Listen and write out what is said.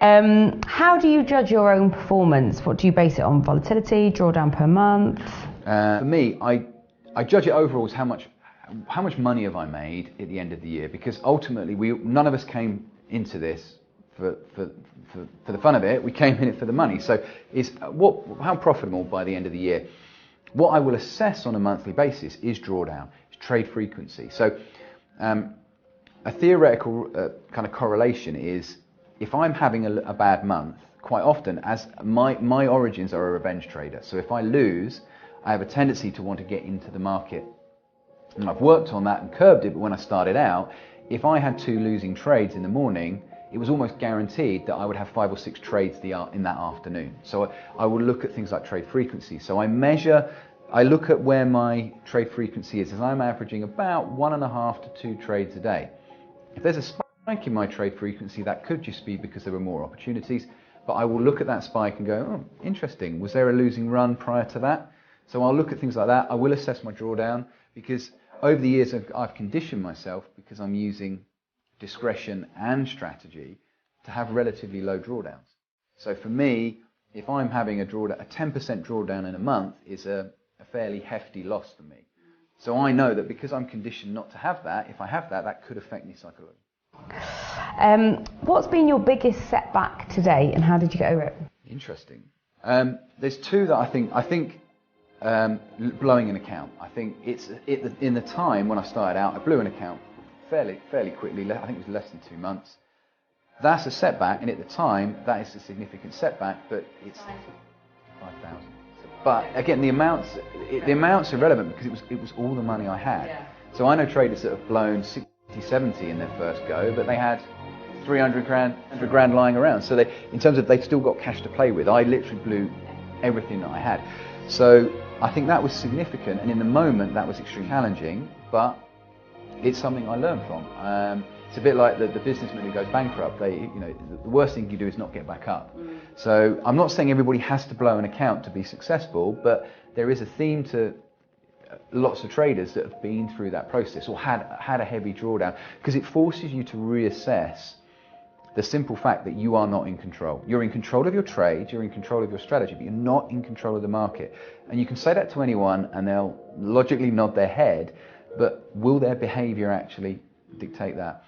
How do you judge your own performance? What do you base it on? Volatility, drawdown per month? For me, I judge it overall as how much money have I made at the end of the year, because ultimately none of us came into this for the fun of it. We came in it for the money. So how profitable by the end of the year? What I will assess on a monthly basis is drawdown, is trade frequency. So a theoretical kind of correlation is, if I'm having a bad month, quite often, as my origins are a revenge trader, so if I lose, I have a tendency to want to get into the market. And I've worked on that and curbed it, but when I started out, if I had 2 losing trades in the morning, it was almost guaranteed that I would have 5 or 6 trades in that afternoon. So I will look at things like trade frequency. So I look at where my trade frequency is, as I'm averaging about 1.5 to 2 trades a day. If there's a spike in my trade frequency, that could just be because there were more opportunities, but I will look at that spike and go, oh, interesting, was there a losing run prior to that? So I'll look at things like that. I will assess my drawdown, because over the years I've conditioned myself, because I'm using discretion and strategy, to have relatively low drawdowns. So for me, if I'm having a 10% drawdown in a month is a fairly hefty loss for me. So I know that because I'm conditioned not to have that, if I have that, that could affect me psychologically. What's been your biggest setback today, and how did you get over it? Interesting. There's 2 that I think blowing an account. I think in the time when I started out, I blew an account fairly quickly. I think it was less than 2 months. That's a setback, and at the time, that is a significant setback. But it's 5,000. But again, the amounts are relevant, because it was all the money I had. Yeah. So I know traders that have blown 60, 70 in their first go, but they had 300 grand lying around. So in terms of, they've still got cash to play with. I literally blew everything that I had. So I think that was significant, and in the moment that was extremely challenging, but it's something I learned from. It's a bit like the businessman who goes bankrupt. The worst thing you do is not get back up. So I'm not saying everybody has to blow an account to be successful, but there is a theme to lots of traders that have been through that process or had a heavy drawdown, because it forces you to reassess the simple fact that you are not in control. You're in control of your trade, you're in control of your strategy, but you're not in control of the market. And you can say that to anyone and they'll logically nod their head, but will their behavior actually dictate that?